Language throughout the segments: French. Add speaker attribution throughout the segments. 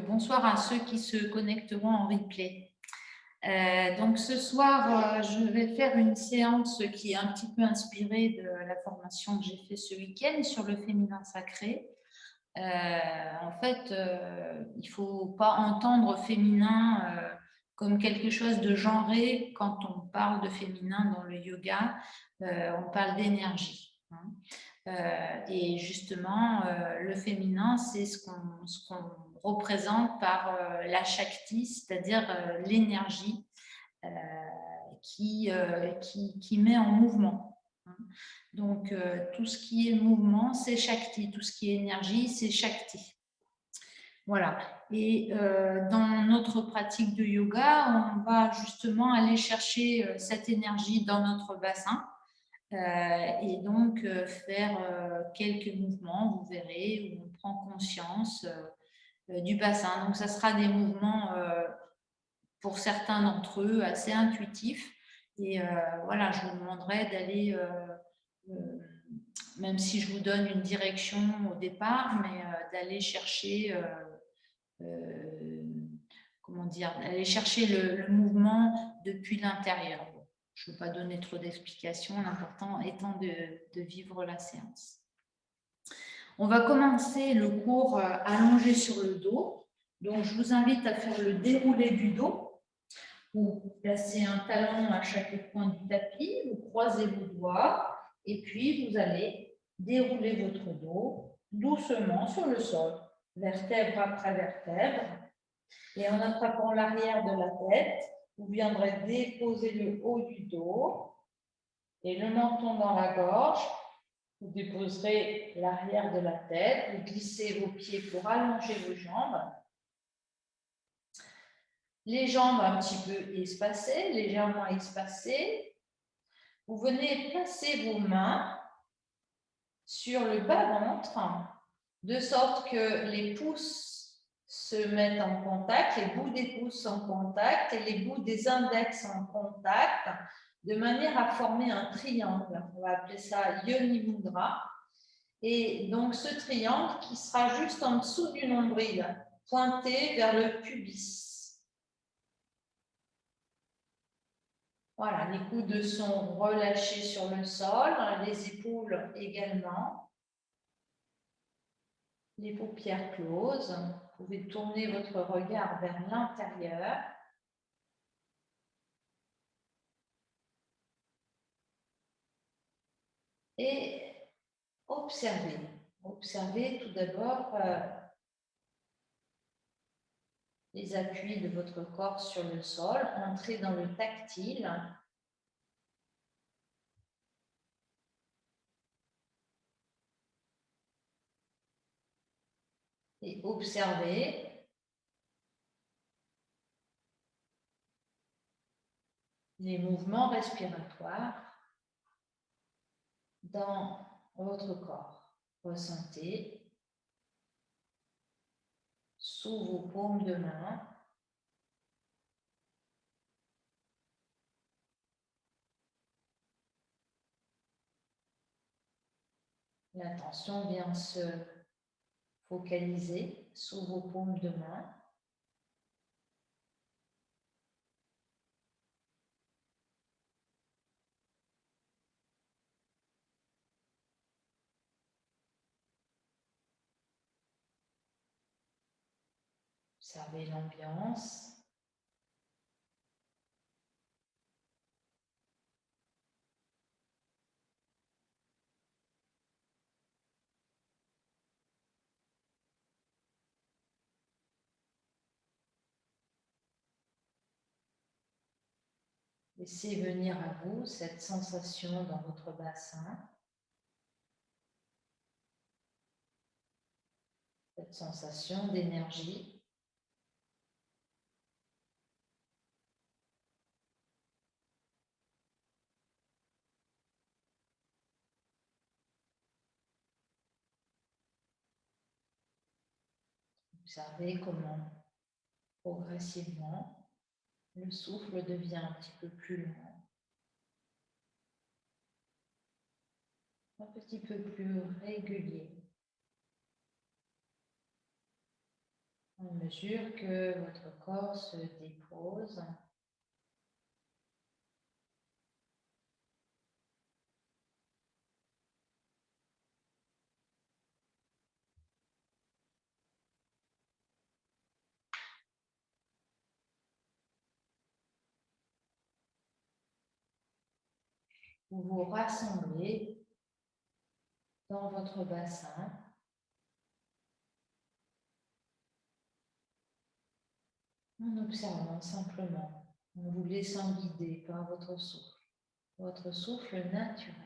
Speaker 1: Bonsoir à ceux qui se connecteront en replay. Donc ce soir, je vais faire une séance qui est un petit peu inspirée de la formation que j'ai faite ce week-end sur le féminin sacré. En fait, il ne faut pas entendre féminin comme quelque chose de genré quand on parle de féminin dans le yoga. On parle d'énergie. Et justement, le féminin, c'est ce qu'on représente par la Shakti, c'est-à-dire l'énergie qui met en mouvement. Donc, tout ce qui est mouvement, c'est Shakti. Tout ce qui est énergie, c'est Shakti. Voilà. Et dans notre pratique de yoga, on va justement aller chercher cette énergie dans notre bassin. Et donc faire quelques mouvements, vous verrez, où on prend conscience du bassin. Donc, ça sera des mouvements, pour certains d'entre eux, assez intuitifs. Et voilà, je vous demanderai d'aller, même si je vous donne une direction au départ, mais d'aller chercher, comment dire, d'aller chercher le mouvement depuis l'intérieur. Je ne veux pas donner trop d'explications, l'important étant de vivre la séance. On va commencer le cours allongé sur le dos. Donc, je vous invite à faire le déroulé du dos. Vous placez un talon à chaque coin du tapis, vous croisez vos doigts et puis vous allez dérouler votre dos doucement sur le sol, vertèbre après vertèbre. Et en attrapant l'arrière de la tête, vous viendrez déposer le haut du dos et le menton dans la gorge. Vous déposerez l'arrière de la tête, vous glissez vos pieds pour allonger vos jambes. Les jambes un petit peu espacées, légèrement espacées. Vous venez placer vos mains sur le bas-ventre, de sorte que les pouces se mettent en contact, les bouts des pouces en contact et les bouts des index en contact, de manière à former un triangle. On va appeler ça Yoni Mudra. Et donc, ce triangle qui sera juste en dessous du nombril, pointé vers le pubis. Voilà, les coudes sont relâchés sur le sol, les épaules également. Les paupières closes. Vous pouvez tourner votre regard vers l'intérieur. Et observez. Observez tout d'abord les appuis de votre corps sur le sol. Entrez dans le tactile. Et observez les mouvements respiratoires dans votre corps. Ressentez sous vos paumes de main l'attention vient se focaliser sous vos paumes de main. Observez l'ambiance. Laissez venir à vous cette sensation dans votre bassin, cette sensation d'énergie. Observez comment progressivement le souffle devient un petit peu plus lent, un petit peu plus régulier. à mesure que votre corps se dépose. Vous vous rassemblez dans votre bassin en observant simplement, en vous laissant guider par votre souffle naturel.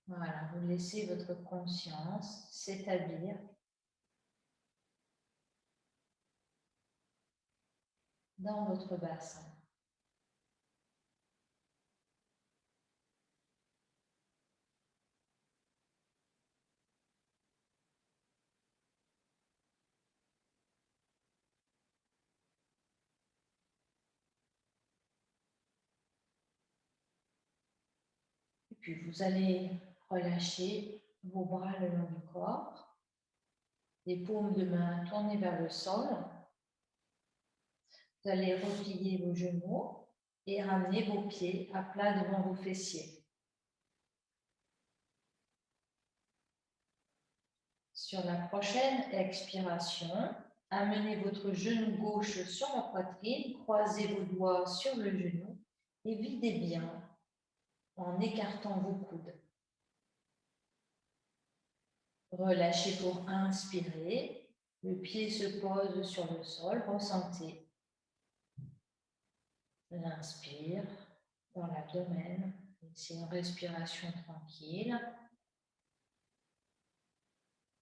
Speaker 1: Voilà, vous laissez votre conscience s'établir dans votre bassin. Et puis vous allez relâcher vos bras le long du corps, les paumes de main tournées vers le sol. Vous allez replier vos genoux et ramener vos pieds à plat devant vos fessiers. Sur la prochaine expiration, amenez votre genou gauche sur la poitrine, croisez vos doigts sur le genou et videz bien en écartant vos coudes. Relâchez pour inspirer. Le pied se pose sur le sol. Ressentez l'inspire dans l'abdomen. C'est une respiration tranquille.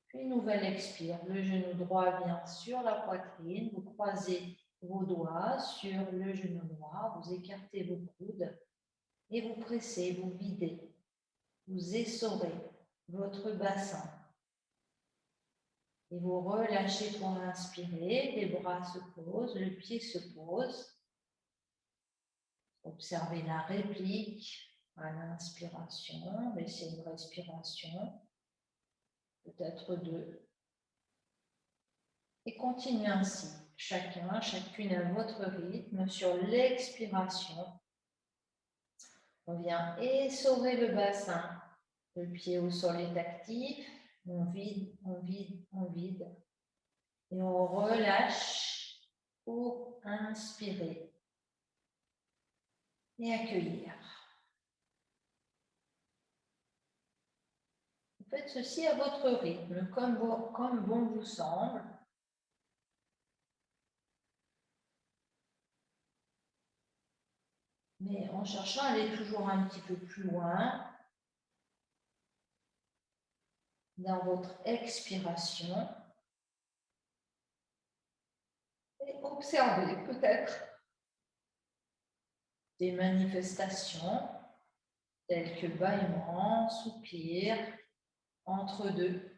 Speaker 1: Puis nouvelle expire. Le genou droit vient sur la poitrine. Vous croisez vos doigts sur le genou droit. Vous écartez vos coudes et vous pressez, vous videz. Vous essorez votre bassin. Et vous relâchez pour inspirer, les bras se posent, le pied se pose. Observez la réplique à l'inspiration, laissez une respiration, peut-être deux. Et continuez ainsi, chacune à votre rythme. Sur l'expiration, on vient essorer le bassin. Le pied au sol est actif. On vide, on vide, on vide. Et on relâche pour inspirer et accueillir. Vous faites ceci à votre rythme, comme bon vous semble. Mais en cherchant à aller toujours un petit peu plus loin dans votre expiration. Et observez peut-être des manifestations telles que bâillement, soupir, entre deux.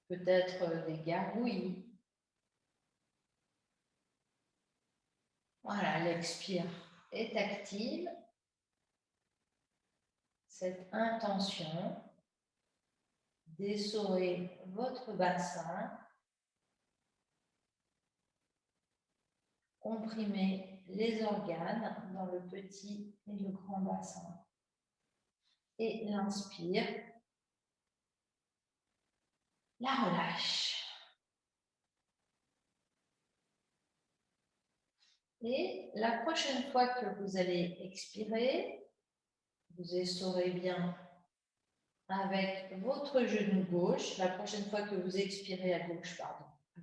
Speaker 1: Peut-être des gargouillis. Voilà, l'expire est active. Cette intention d'essorer votre bassin, comprimer les organes dans le petit et le grand bassin. Et l'inspire, la relâche. Et la prochaine fois que vous allez expirer, vous essorez bien avec votre genou gauche. La prochaine fois que vous expirez à gauche, à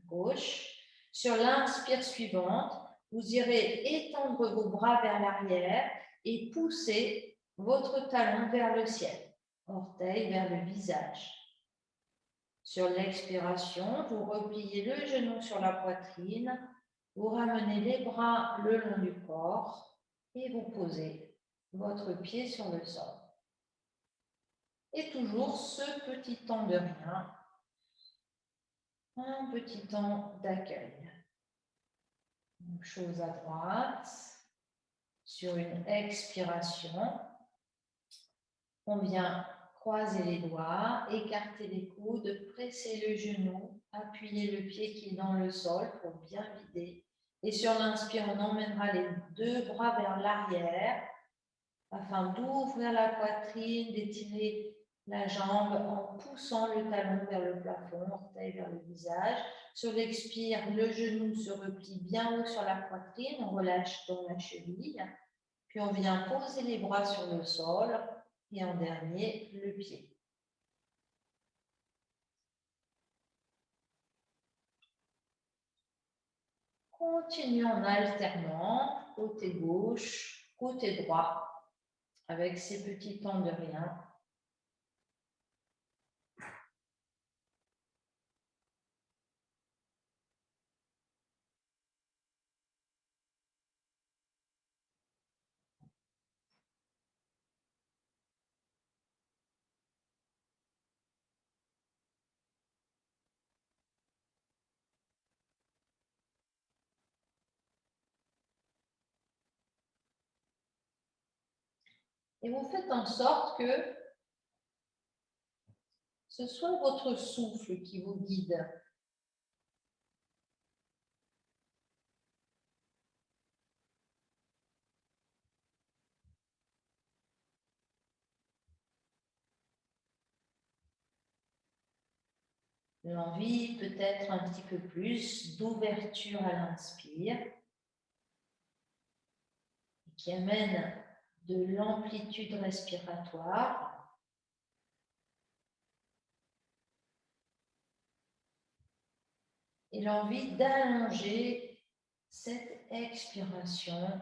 Speaker 1: gauche. Sur l'inspire suivante, vous irez étendre vos bras vers l'arrière et pousser votre talon vers le ciel, orteil vers le visage. Sur l'expiration, vous repliez le genou sur la poitrine, vous ramenez les bras le long du corps et vous posez votre pied sur le sol. Et toujours ce petit temps de rien, un petit temps d'accueil. Même chose à droite. Sur une expiration, on vient croiser les doigts, écarter les coudes, presser le genou, appuyer le pied qui est dans le sol pour bien vider. Et sur l'inspire, on emmènera les deux bras vers l'arrière afin d'ouvrir la poitrine, d'étirer la jambe en poussant le talon vers le plafond, orteil vers le visage. Sur l'expire, le genou se replie bien haut sur la poitrine, on relâche dans la cheville. Puis on vient poser les bras sur le sol et en dernier, le pied. Continue en alternant, côté gauche, côté droit, avec ces petits temps de rien. Et vous faites en sorte que ce soit votre souffle qui vous guide. L'envie peut-être un petit peu plus d'ouverture à l'inspire, qui amène de l'amplitude respiratoire. Et l'envie d'allonger cette expiration.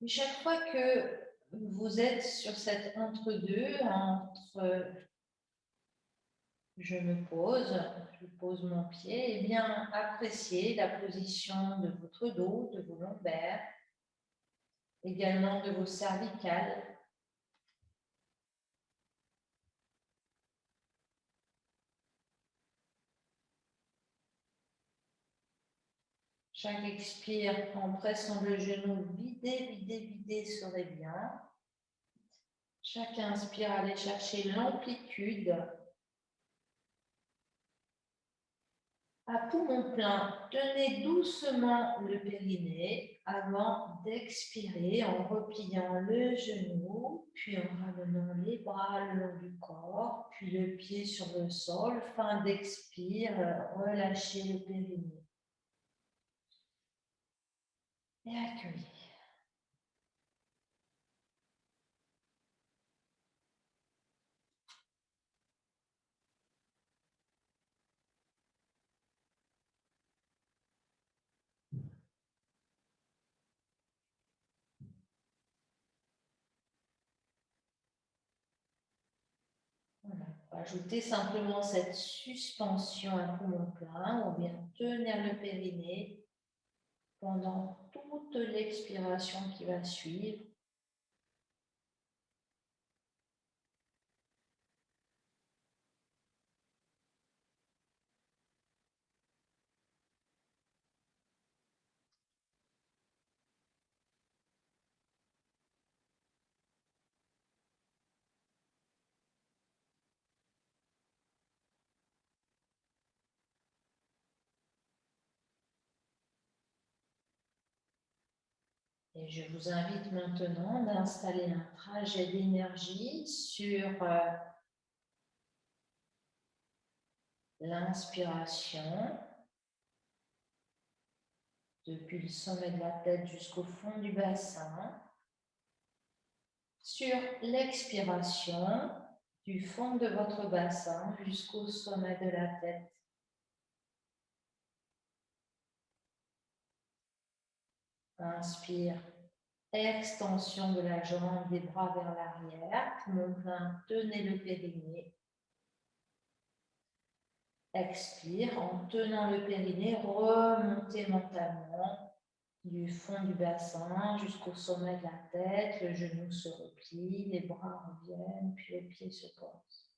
Speaker 1: Et chaque fois que vous êtes sur cet entre-deux, entre je pose mon pied, et bien appréciez la position de votre dos, de vos lombaires, également de vos cervicales. Chaque expire, en pressant le genou, vider serait bien. Chaque inspire, allez chercher l'amplitude. À poumon plein, tenez doucement le périnée avant d'expirer en repliant le genou, puis en ramenant les bras le long du corps, puis le pied sur le sol. Fin d'expire, relâchez le périnée. Et accueillez. Voilà. Ajoutez simplement cette suspension à poumon plein. On vient tenir le périnée pendant toute l'expiration qui va suivre. Et je vous invite maintenant d'installer un trajet d'énergie sur l'inspiration, depuis le sommet de la tête jusqu'au fond du bassin, sur l'expiration, du fond de votre bassin jusqu'au sommet de la tête. Inspire, extension de la jambe, des bras vers l'arrière, poumon plein, tenez le périnée. Expire, en tenant le périnée, remontez mentalement du fond du bassin jusqu'au sommet de la tête. Le genou se replie, les bras reviennent, puis les pieds se posent.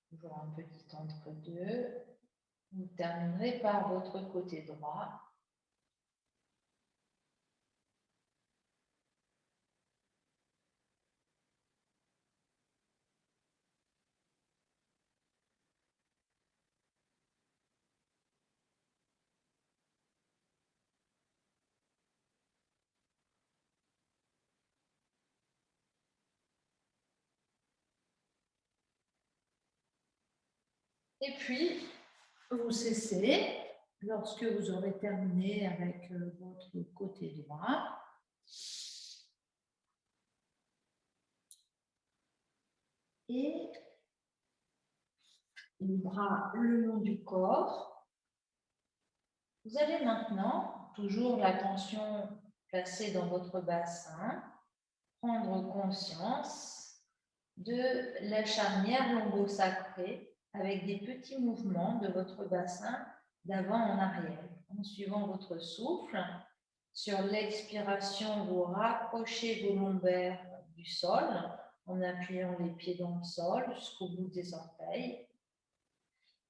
Speaker 1: Toujours un petit entre-deux. Vous terminerez par votre côté droit. Et puis, vous cessez lorsque vous aurez terminé avec votre côté droit. Et les bras le long du corps. Vous allez maintenant, toujours l'attention placée dans votre bassin, prendre conscience de la charnière lombo-sacrée avec des petits mouvements de votre bassin d'avant en arrière. En suivant votre souffle, sur l'expiration, vous rapprochez vos lombaires du sol en appuyant les pieds dans le sol jusqu'au bout des orteils.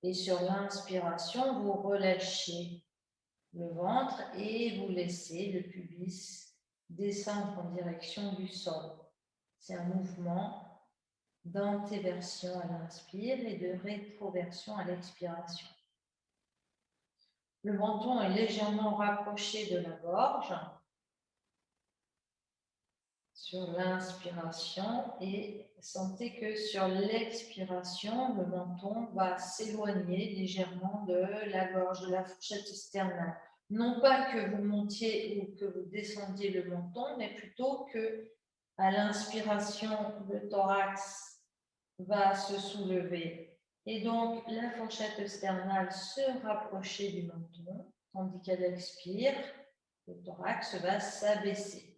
Speaker 1: Et sur l'inspiration, vous relâchez le ventre et vous laissez le pubis descendre en direction du sol. C'est un mouvement d'antéversion à l'inspire et de rétroversion à l'expiration. Le menton est légèrement rapproché de la gorge sur l'inspiration et sentez que sur l'expiration, le menton va s'éloigner légèrement de la gorge, de la fourchette sternale. Non pas que vous montiez ou que vous descendiez le menton, mais plutôt que à l'inspiration, le thorax va se soulever et donc la fourchette sternale se rapprocher du menton, tandis qu'elle expire, le thorax va s'abaisser.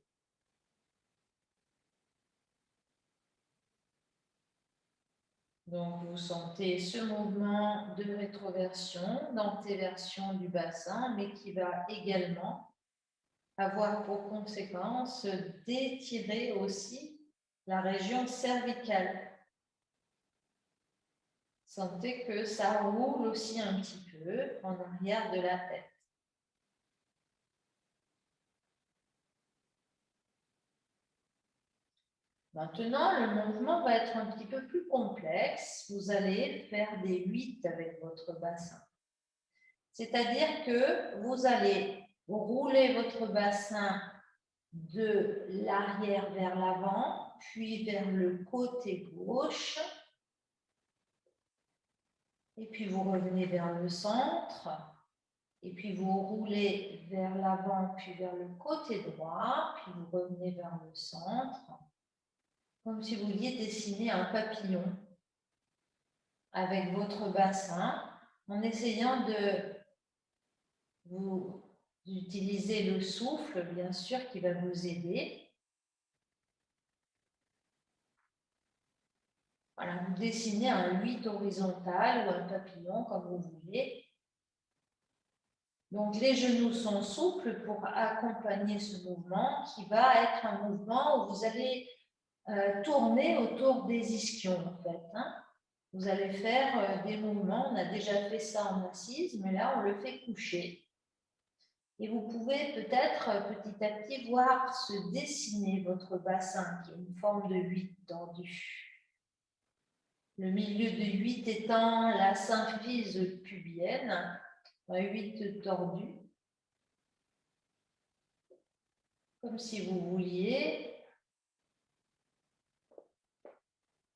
Speaker 1: Donc, vous sentez ce mouvement de rétroversion, d'antéversion du bassin, mais qui va également avoir pour conséquence d'étirer aussi la région cervicale. Sentez que ça roule aussi un petit peu en arrière de la tête. Maintenant, le mouvement va être un petit peu plus complexe. Vous allez faire des 8 avec votre bassin. C'est-à-dire que vous allez rouler votre bassin de l'arrière vers l'avant, puis vers le côté gauche. Et puis vous revenez vers le centre. Et puis vous roulez vers l'avant, puis vers le côté droit. Puis vous revenez vers le centre. Comme si vous vouliez dessiner un papillon avec votre bassin, en essayant d'utiliser le souffle, bien sûr, qui va vous aider. Voilà, vous dessinez un 8 horizontal ou un papillon, comme vous voulez. Donc, les genoux sont souples pour accompagner ce mouvement qui va être un mouvement où vous allez tourner autour des ischions, en fait. Vous allez faire des mouvements, on a déjà fait ça en assise, mais là, on le fait coucher. Et vous pouvez peut-être petit à petit voir se dessiner votre bassin, qui est une forme de 8 tendue. Le milieu de 8 étant la symphyse pubienne, un 8 tordu. Comme si vous vouliez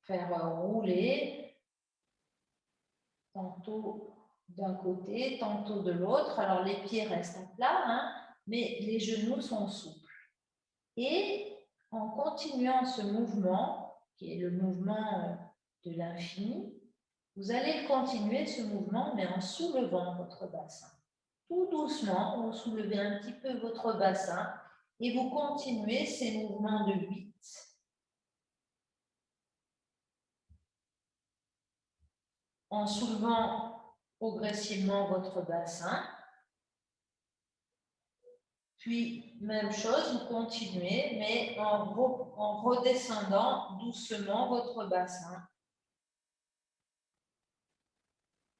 Speaker 1: faire rouler tantôt d'un côté, tantôt de l'autre. Alors les pieds restent à plat, mais les genoux sont souples. Et en continuant ce mouvement, qui est le mouvement de l'infini, vous allez continuer ce mouvement, mais en soulevant votre bassin. Tout doucement, vous soulevez un petit peu votre bassin et vous continuez ces mouvements de 8. En soulevant
Speaker 2: progressivement votre bassin. Puis, même chose, vous continuez, mais en redescendant doucement votre bassin.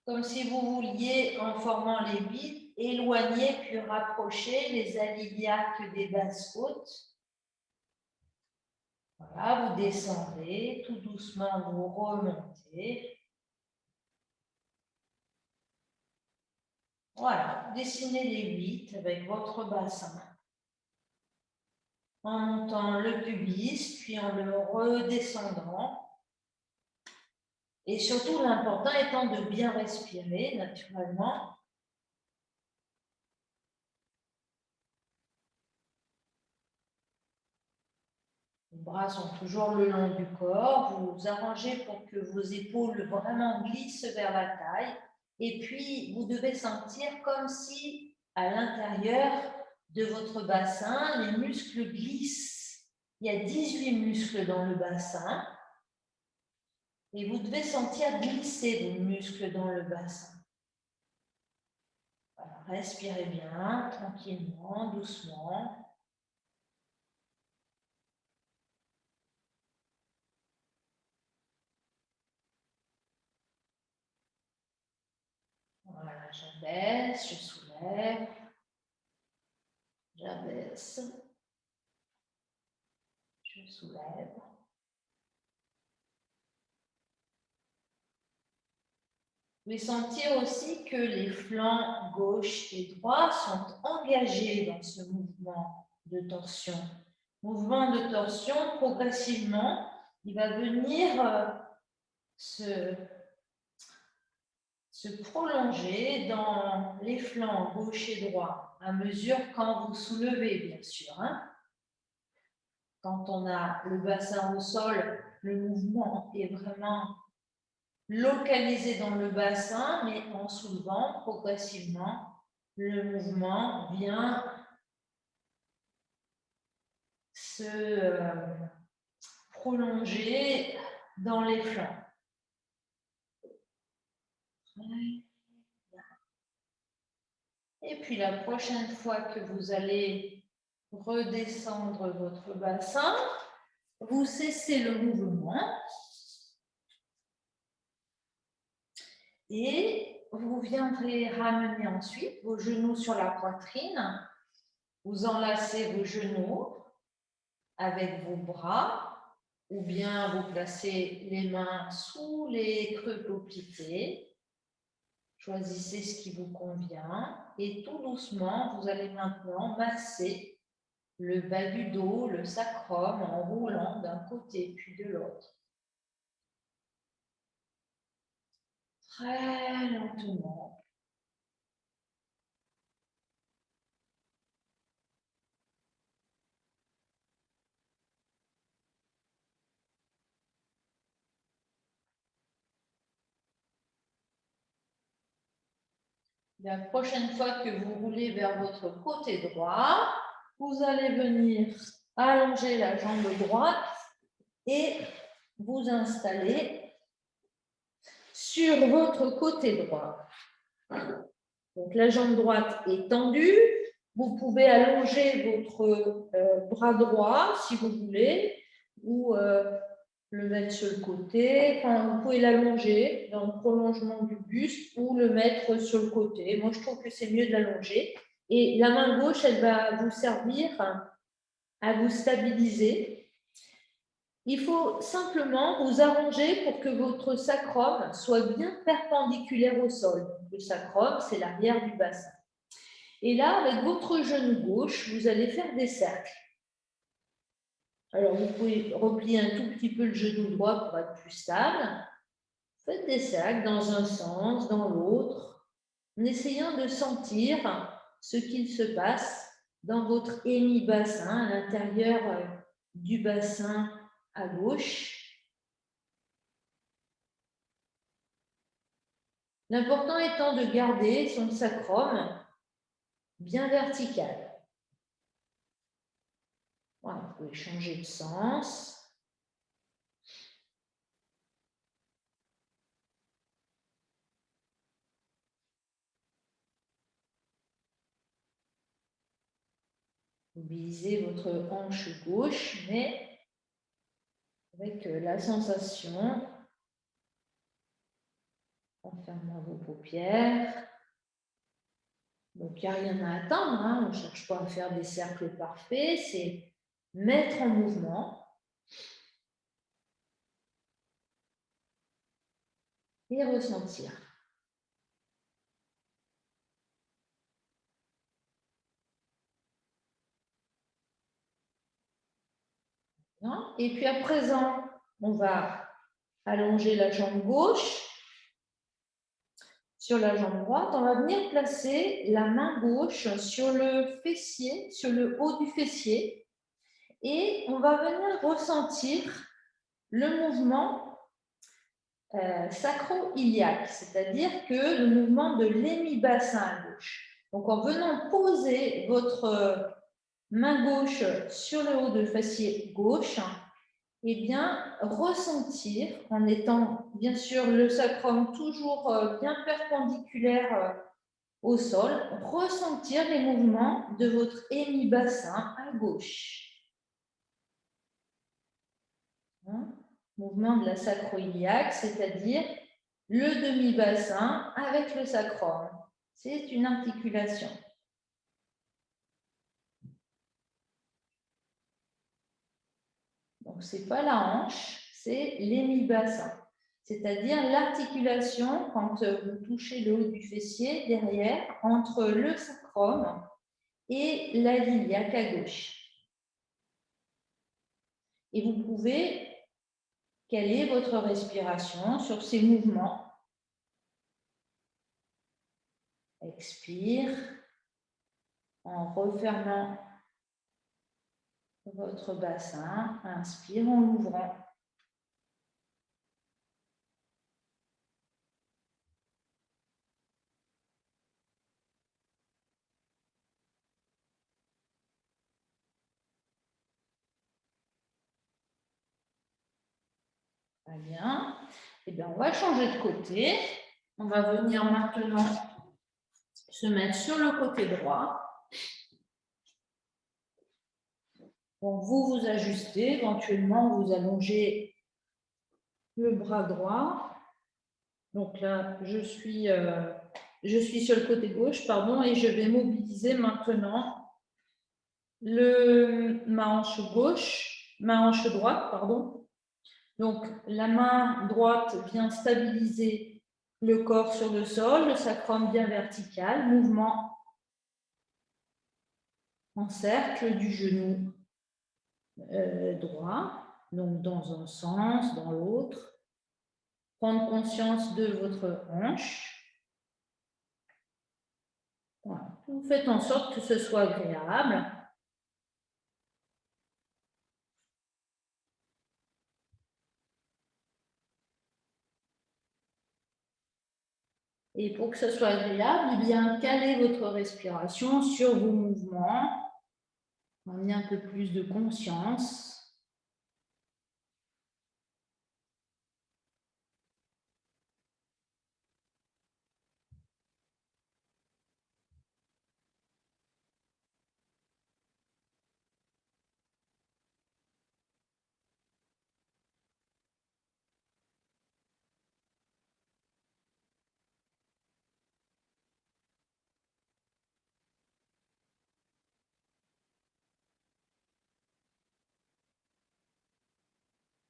Speaker 2: Comme si vous vouliez, en formant les vides, éloigner puis rapprocher les aliliaques des basses côtes. Voilà, vous descendez, tout doucement vous remontez. Voilà, dessinez les 8 avec votre bassin. En montant le pubis, puis en le redescendant. Et surtout, l'important étant de bien respirer naturellement. Les bras sont toujours le long du corps. Vous vous arrangez pour que vos épaules vraiment glissent vers la taille. Et puis, vous devez sentir comme si, à l'intérieur de votre bassin, les muscles glissent. Il y a 18 muscles dans le bassin. Et vous devez sentir glisser vos muscles dans le bassin. Voilà, respirez bien, tranquillement, doucement. Voilà, j'abaisse, je soulève, j'abaisse, je soulève. Vous pouvez sentir aussi que les flancs gauche et droit sont engagés dans ce mouvement de torsion. Mouvement de torsion, progressivement, il va venir se prolonger dans les flancs gauche et droit, à mesure quand vous soulevez, bien sûr. Quand on a le bassin au sol, le mouvement est vraiment localisé dans le bassin, mais en soulevant progressivement, le mouvement vient se prolonger dans les flancs. Et puis la prochaine fois que vous allez redescendre votre bassin, vous cessez le mouvement et vous viendrez ramener ensuite vos genoux sur la poitrine. Vous enlacez vos genoux avec vos bras ou bien vous placez les mains sous les creux poplités. Choisissez ce qui vous convient et tout doucement, vous allez maintenant masser le bas du dos, le sacrum en roulant d'un côté puis de l'autre. Très lentement. La prochaine fois que vous roulez vers votre côté droit, vous allez venir allonger la jambe droite et vous installer sur votre côté droit. Donc la jambe droite est tendue. Vous pouvez allonger votre bras droit si vous voulez, ou le mettre sur le côté. Enfin, vous pouvez l'allonger dans le prolongement du buste ou le mettre sur le côté. Moi, je trouve que c'est mieux de l'allonger. Et la main gauche, elle va vous servir à vous stabiliser. Il faut simplement vous arranger pour que votre sacrum soit bien perpendiculaire au sol. Le sacrum, c'est l'arrière du bassin. Et là, avec votre genou gauche, vous allez faire des cercles. Alors, vous pouvez replier un tout petit peu le genou droit pour être plus stable. Faites des cercles dans un sens, dans l'autre, en essayant de sentir ce qu'il se passe dans votre hémi-bassin, à l'intérieur du bassin à gauche. L'important étant de garder son sacrum bien vertical. Voilà, vous pouvez changer de sens. Mobilisez votre hanche gauche, mais avec la sensation, en fermant vos paupières. Donc, il n'y a rien à atteindre, hein. On ne cherche pas à faire des cercles parfaits, c'est mettre en mouvement et ressentir. Et puis à présent, on va allonger la jambe gauche sur la jambe droite. On va venir placer la main gauche sur le fessier, sur le haut du fessier. Et on va venir ressentir le mouvement sacro-iliaque, c'est-à-dire que le mouvement de l'hémibassin à gauche. Donc en venant poser votre main gauche sur le haut du fessier gauche, eh bien, ressentir, en étant bien sûr le sacrum toujours bien perpendiculaire au sol, ressentir les mouvements de votre hémibassin à gauche. Mouvement de la sacro-iliaque, c'est-à-dire le demi-bassin avec le sacrum. C'est une articulation. Donc, ce n'est pas la hanche, c'est l'hémibassin. C'est-à-dire l'articulation, quand vous touchez le haut du fessier, derrière, entre le sacrum et la iliaque à gauche. Et vous pouvez caler votre respiration sur ces mouvements. Expire en refermant votre bassin. Inspire en l'ouvrant. Très bien. Eh bien, on va changer de côté. On va venir maintenant se mettre sur le côté droit. Donc, vous vous ajustez. Éventuellement, vous allongez le bras droit. Donc là, je suis sur le côté gauche, pardon, et je vais mobiliser maintenant ma hanche gauche, ma hanche droite, pardon. Donc, la main droite vient stabiliser le corps sur le sol, le sacrum bien vertical, mouvement en cercle du genou droit, donc dans un sens, dans l'autre. Prendre conscience de votre hanche. Voilà. Vous faites en sorte que ce soit agréable. Et pour que ce soit agréable, eh bien, calez votre respiration sur vos mouvements. On y a un peu plus de conscience.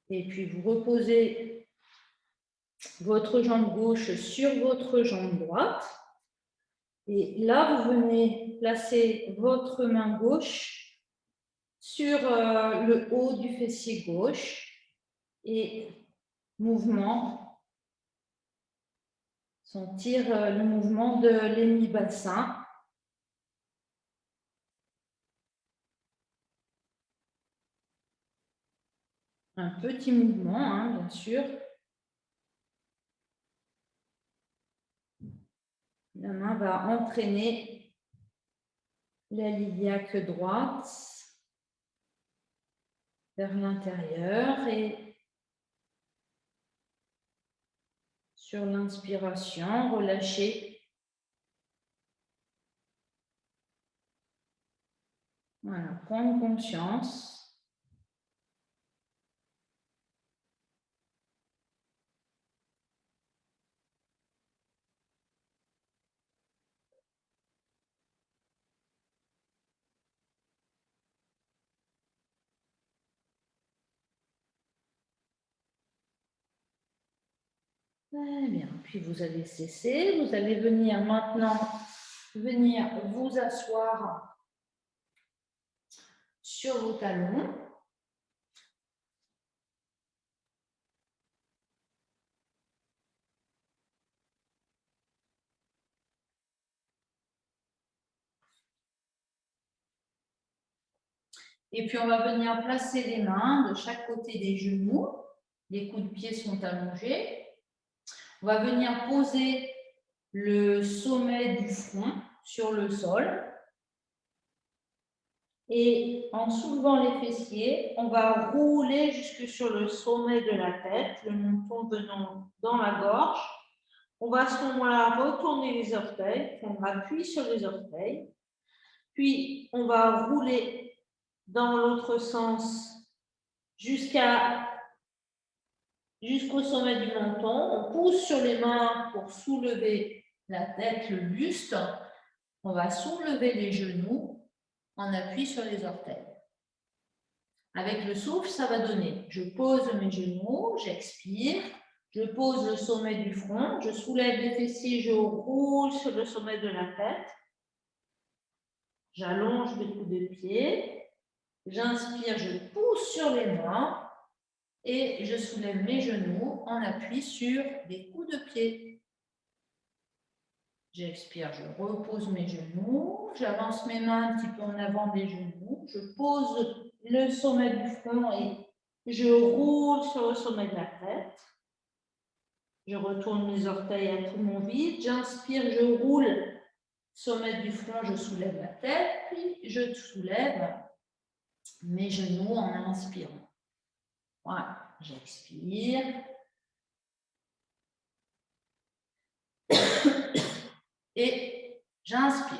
Speaker 2: Et puis, vous reposez votre jambe gauche sur votre jambe droite. Et là, vous venez placer votre main gauche sur le haut du fessier gauche et mouvement, sentir le mouvement de l'hémibassin. Un petit mouvement, hein, bien sûr. La main va entraîner la iliaque droite vers l'intérieur et sur l'inspiration, relâchez
Speaker 1: Voilà, prendre conscience. Très bien. Puis vous allez cesser. Vous allez venir maintenant vous asseoir sur vos talons. Et puis on va venir placer les mains de chaque côté des genoux. Les coups de pied sont allongés. On va venir poser le sommet du front sur le sol. Et en soulevant les fessiers, on va rouler jusque sur le sommet de la tête, le menton venant dans la gorge. On va à ce moment-là retourner les orteils, prendre appui sur les orteils. Puis, on va rouler dans l'autre sens jusqu'au sommet du menton. On pousse sur les mains pour soulever la tête, le buste. On va soulever les genoux en appui sur les orteils. Avec le souffle, ça va donner. Je pose mes genoux, j'expire, je pose le sommet du front, je soulève les fessiers, je roule sur le sommet de la tête. J'allonge mes coups de pied. J'inspire, je pousse sur les mains et je soulève mes genoux en appui sur les coups de pied. J'expire, je repose mes genoux, j'avance mes mains un petit peu en avant des genoux, je pose le sommet du front et je roule sur le sommet de la tête. Je retourne mes orteils à poumon vide, j'inspire, je roule, sommet du front, je soulève la tête, puis je soulève mes genoux en inspirant. Voilà, j'expire. Et j'inspire.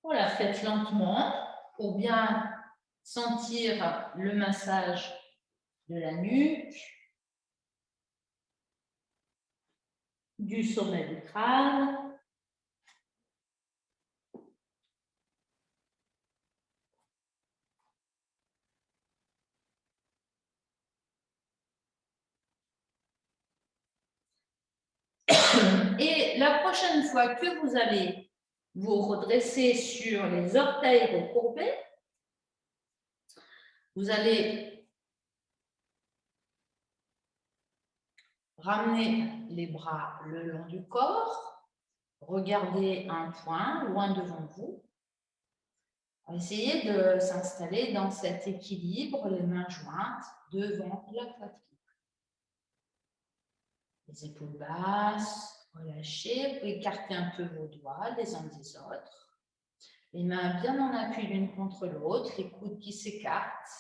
Speaker 1: Voilà, faites lentement pour bien sentir le massage de la nuque, du sommet du crâne. Et la prochaine fois que vous allez vous redresser sur les orteils recourbés, vous allez ramener les bras le long du corps, regardez un point loin devant vous. Essayez de s'installer dans cet équilibre, les mains jointes devant la poitrine. Les épaules basses, relâchez, vous écartez un peu vos doigts les uns des autres. Les mains bien en appui l'une contre l'autre, les coudes qui s'écartent.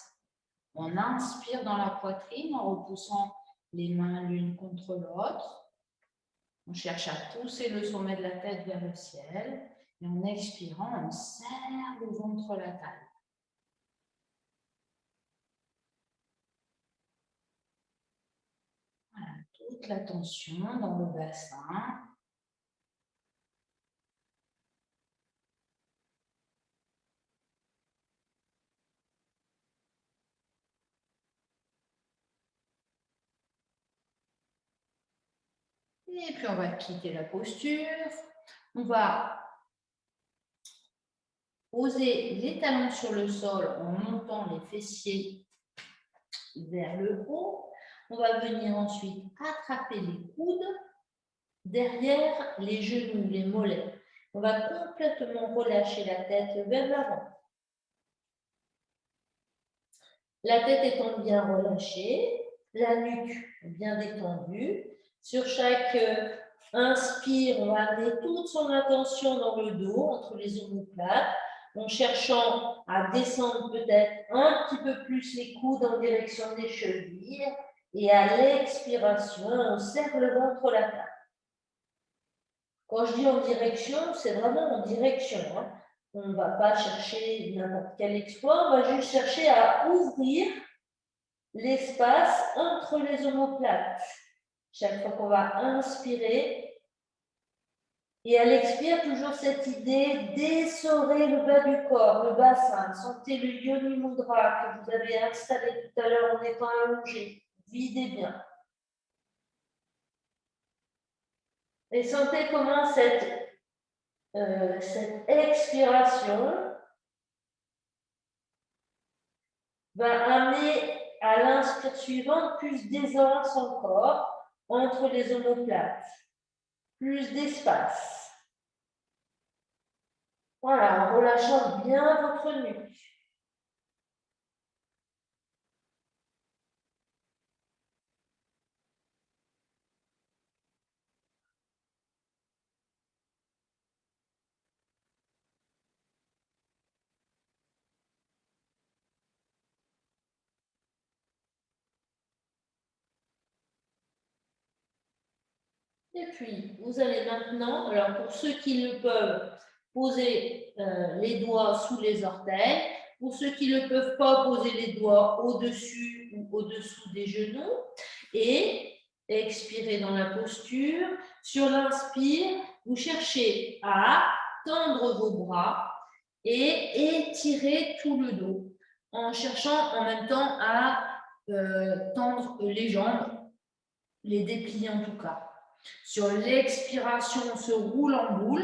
Speaker 1: On inspire dans la poitrine en repoussant les mains l'une contre l'autre. On cherche à pousser le sommet de la tête vers le ciel. Et en expirant, on serre le ventre, la taille. Voilà, toute la tension dans le bassin. Et puis, on va quitter la posture. On va poser les talons sur le sol en montant les fessiers vers le haut. On va venir ensuite attraper les coudes derrière les genoux, les mollets. On va complètement relâcher la tête vers l'avant. La tête étant bien relâchée, la nuque bien détendue. Sur chaque inspire, on va amener toute son attention dans le dos, entre les omoplates, en cherchant à descendre peut-être un petit peu plus les coudes en direction des chevilles
Speaker 2: Et à l'expiration, on serre le ventre, la table. Quand je dis en direction, c'est vraiment en direction. Hein. On ne va pas chercher n'importe quel exploit, on va juste chercher à ouvrir l'espace entre les omoplates. Chaque fois qu'on va inspirer, et à l'expire, toujours cette idée d'essorer le bas du corps, le bassin. Sentez le yoni mudra que vous avez installé tout à l'heure en étant allongé. Videz bien. Et sentez comment cette expiration va amener à l'inspire suivante plus d'aisance encore entre les omoplates. Plus d'espace. Voilà, en relâchant bien votre nuque. Et puis, vous allez maintenant, alors pour ceux qui le peuvent, poser les doigts sous les orteils. Pour ceux qui ne peuvent pas, poser les doigts au-dessus ou au-dessous des genoux. Et expirez dans la posture. Sur l'inspire, vous cherchez à tendre vos bras et étirer tout le dos en cherchant en même temps à tendre les jambes, les déplier en tout cas. Sur l'expiration, on se roule en boule.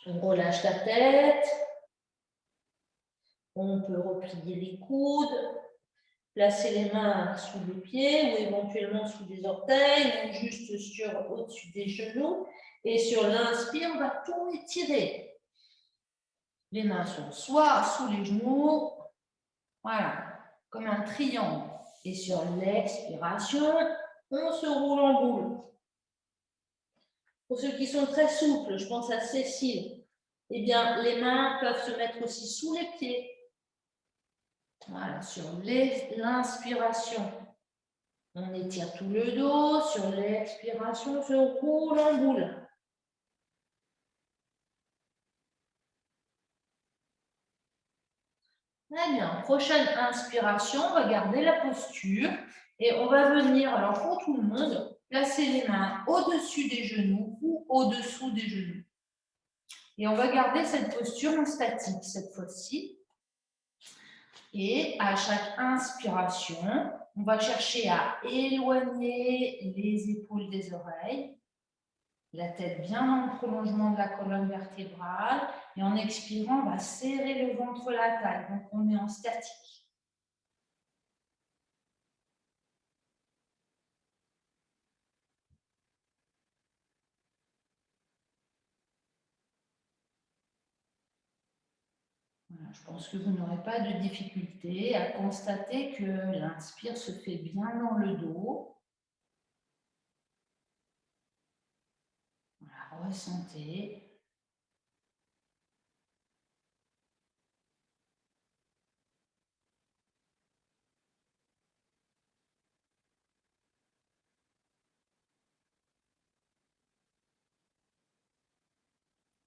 Speaker 2: On relâche la tête. On peut replier les coudes, placer les mains sous les pieds ou éventuellement sous les orteils ou juste au-dessus des genoux. Et sur l'inspire, on va tout étirer. Les mains sont soit sous les genoux, voilà, comme un triangle. Et sur l'expiration, on se roule en boule. Pour ceux qui sont très souples, je pense à Cécile, eh bien, les mains peuvent se mettre aussi sous les pieds. Voilà, sur l'inspiration, on étire tout le dos. Sur l'expiration, on se roule en boule. Très bien. Prochaine inspiration, on va garder la posture et on va venir, alors pour tout le monde, placer les mains au-dessus des genoux ou au-dessous des genoux. Et on va garder cette posture en statique cette fois-ci. Et à chaque inspiration, on va chercher à éloigner les épaules des oreilles, la tête bien dans le prolongement de la colonne vertébrale. Et en expirant, on va serrer le ventre, la taille. Donc, on est en statique. Voilà, je pense que vous n'aurez pas de difficulté à constater que l'inspire se fait bien dans le dos. Voilà, ressentez.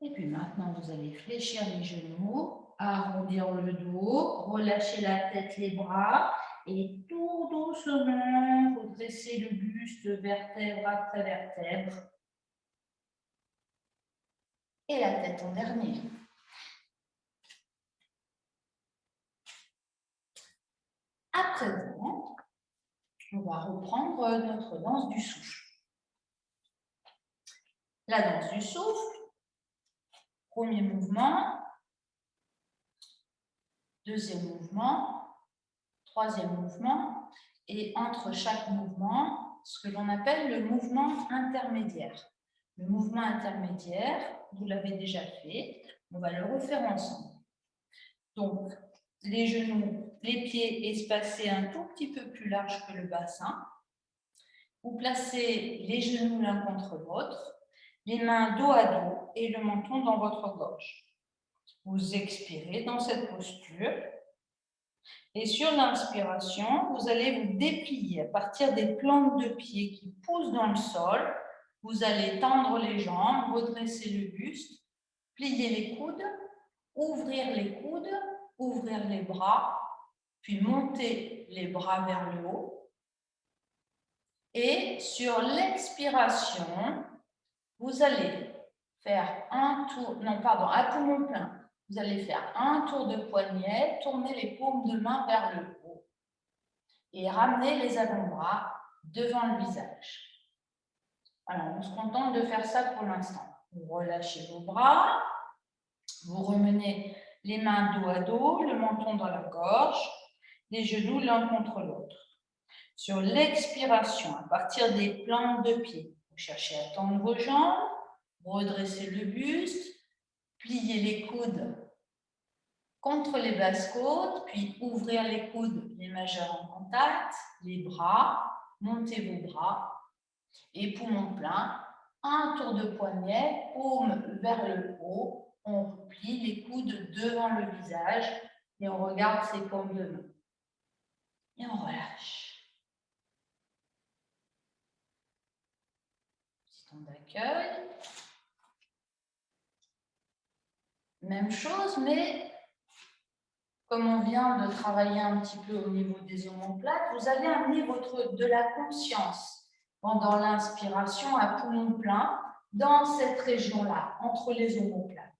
Speaker 2: Et puis maintenant, vous allez fléchir les genoux, arrondir le dos, relâcher la tête, les bras et tout doucement redresser le buste vertèbre après vertèbre. Et la tête en dernier. À présent, on va reprendre notre danse du souffle. La danse du souffle, premier mouvement, deuxième mouvement, troisième mouvement, et entre chaque mouvement, ce que l'on appelle le mouvement intermédiaire. Le mouvement intermédiaire, vous l'avez déjà fait, on va le refaire ensemble. Donc, les genoux, les pieds espacés un tout petit peu plus large que le bassin. Vous placez les genoux l'un contre l'autre, les mains dos à dos et le menton dans votre gorge. Vous expirez dans cette posture.
Speaker 1: Et sur l'inspiration, vous allez vous déplier à partir des plantes de pied qui poussent dans le sol. Vous allez tendre les jambes, redresser le buste, plier les coudes, ouvrir les coudes, ouvrir les bras, puis monter les bras vers le haut. Et sur l'expiration, vous allez faire un tour, non pardon, à poumon plein. Vous allez faire un tour de poignet, tourner les paumes de main vers le haut et ramener les avant-bras devant le visage. Alors, on se contente de faire ça pour l'instant. Vous relâchez vos bras, vous remenez les mains dos à dos, le menton dans la gorge, les genoux l'un contre l'autre. Sur l'expiration, à partir des plantes de pied, vous cherchez à tendre vos jambes, redresser le buste, plier les coudes contre les basses-côtes, puis ouvrir les coudes, les majeurs en contact, les bras, montez vos bras et poumon plein, un tour de poignet, paume vers le haut, on replie les coudes devant le visage et on regarde ses paumes de main. Et on relâche. Petit temps d'accueil. Même chose, mais comme on vient de travailler un petit peu au niveau des omoplates, vous allez amener de la conscience pendant l'inspiration à poumon plein dans cette région-là, entre les omoplates.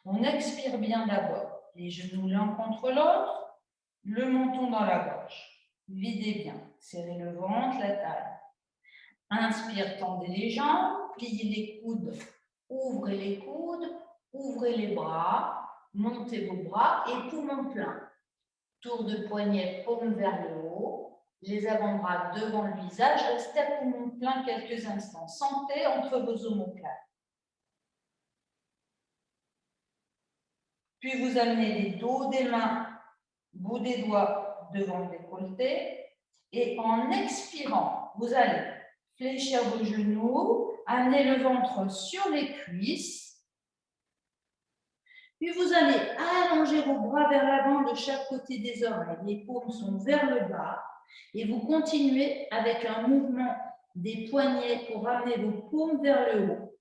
Speaker 1: On expire bien d'abord, les genoux l'un contre l'autre, le menton dans la gorge. Videz bien, serrez le ventre, la taille. Inspire, tendez les jambes, pliez les coudes, ouvrez les coudes, ouvrez les bras, montez vos bras et poumon plein. Tour de poignet, paume vers le haut, les avant-bras devant le visage, restez à poumon plein quelques instants. Sentez entre vos omoplates. Puis vous amenez les dos des mains, bout des doigts devant le décolleté. Et en expirant, vous allez fléchir vos genoux, amener le ventre sur les cuisses. Puis vous allez allonger vos bras vers l'avant de chaque côté des oreilles. Les paumes sont vers le bas. Et vous continuez avec un mouvement des poignets pour ramener vos paumes vers le haut.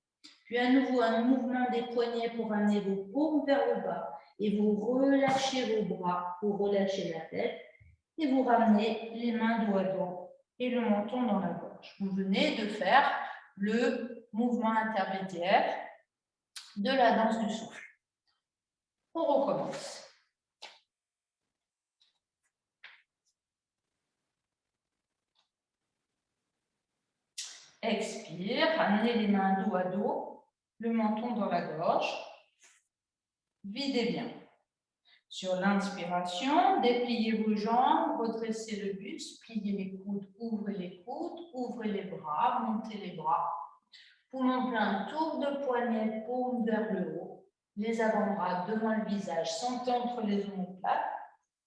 Speaker 1: Puis à nouveau, un mouvement des poignets pour ramener vos paumes vers le bas. Et vous relâchez vos bras pour relâcher la tête. Et vous ramenez les mains dos à dos et le menton dans la gorge. Vous venez de faire le mouvement intermédiaire de la danse du souffle. On recommence. Expire, ramenez les mains dos à dos, le menton dans la gorge. Videz bien. Sur l'inspiration, dépliez vos jambes, redressez le buste, pliez les coudes, ouvrez les bras, montez les bras. Poumon plein, tour de poignet, paume vers le haut. Les avant-bras devant le visage, sentez entre les omoplates.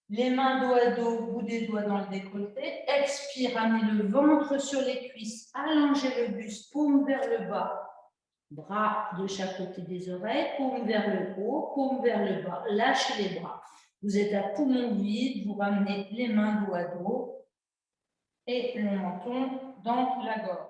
Speaker 1: Les mains dos à dos, bout des doigts dans le décolleté. Expire, ramenez le ventre sur les cuisses, allongez le buste, paume vers le bas. Bras de chaque côté des oreilles, paume vers le haut, paume vers le bas. Lâchez les bras. Vous êtes à poumon vide, vous ramenez les mains dos à dos et le menton dans la gorge.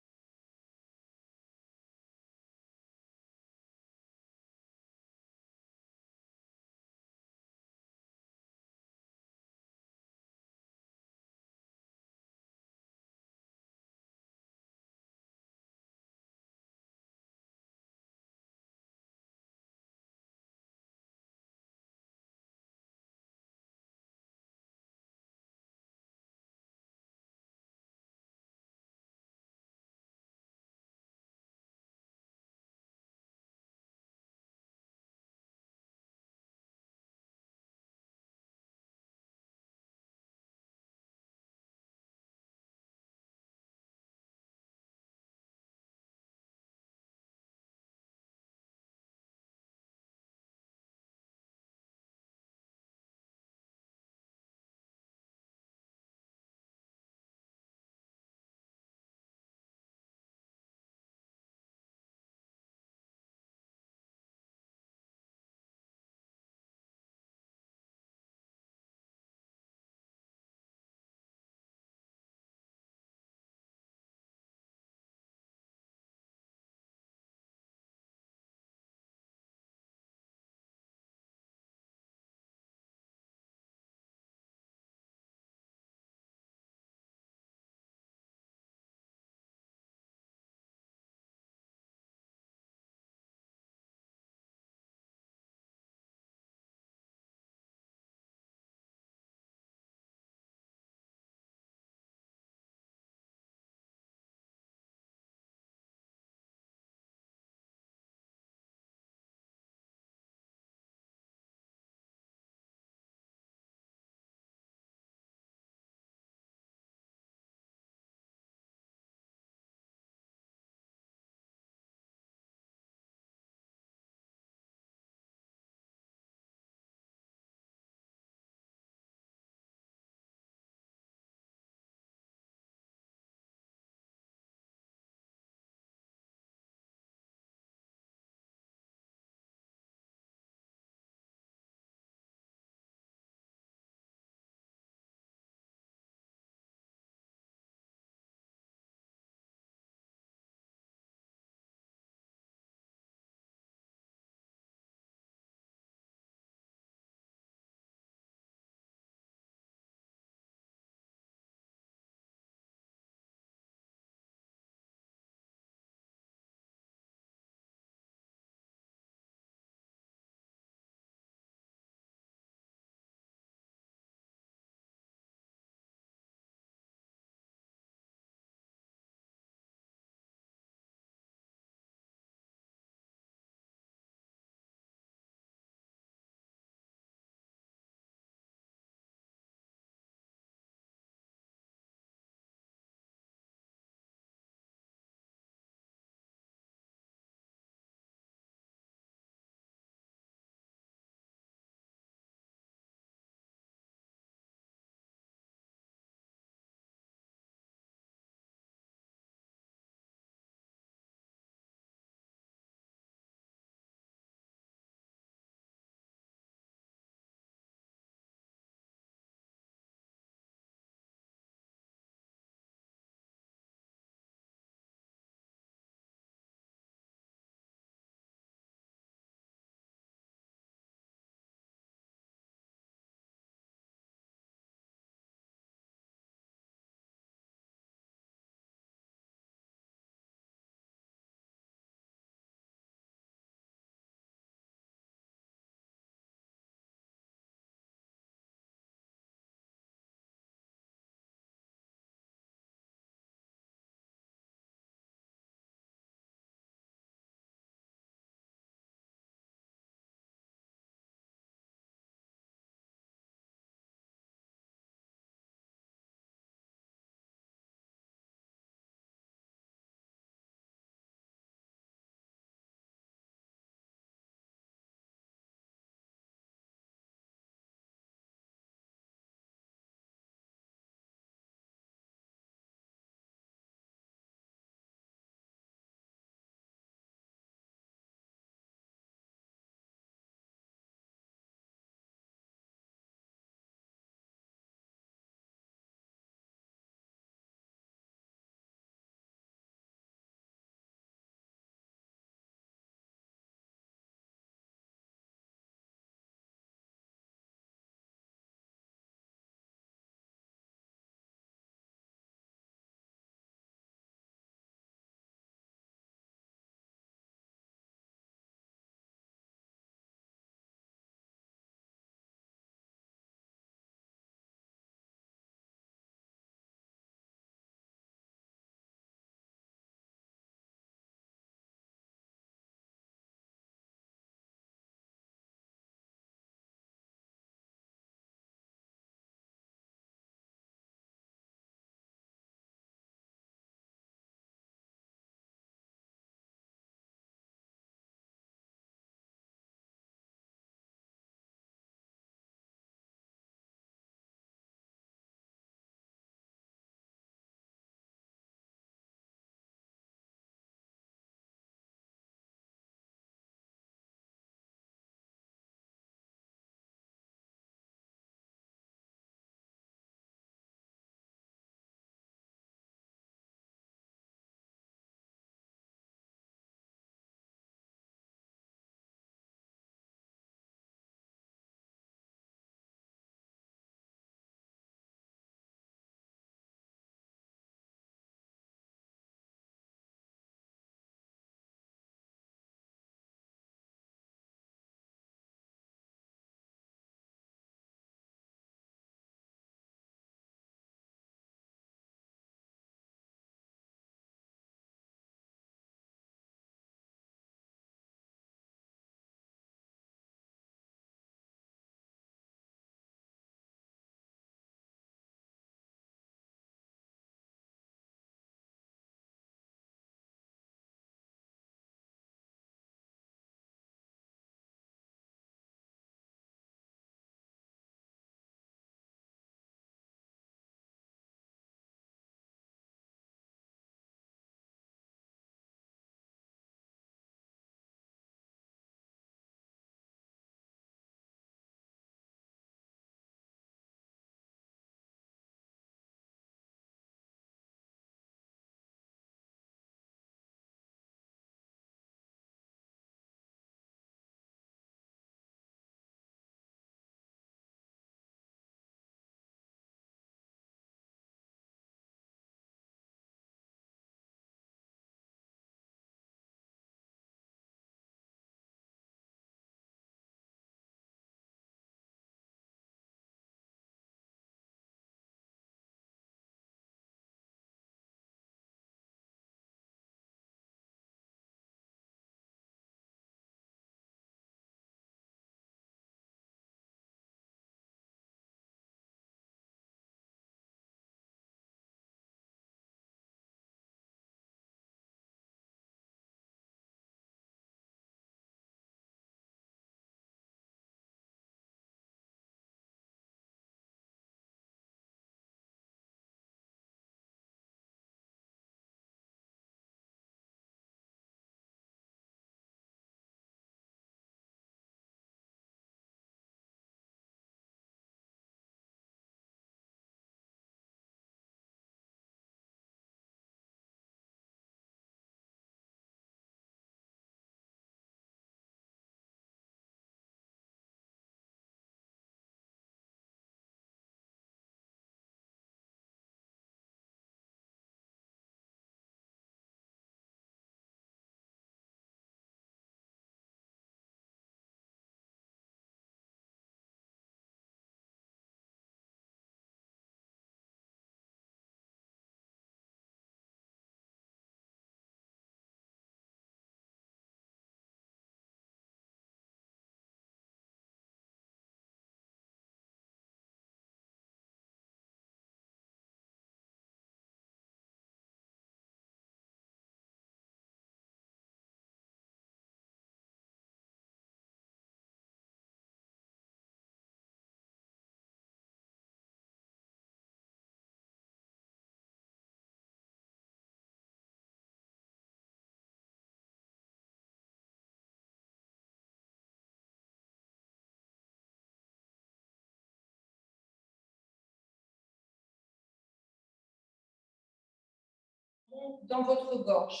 Speaker 2: dans votre gorge.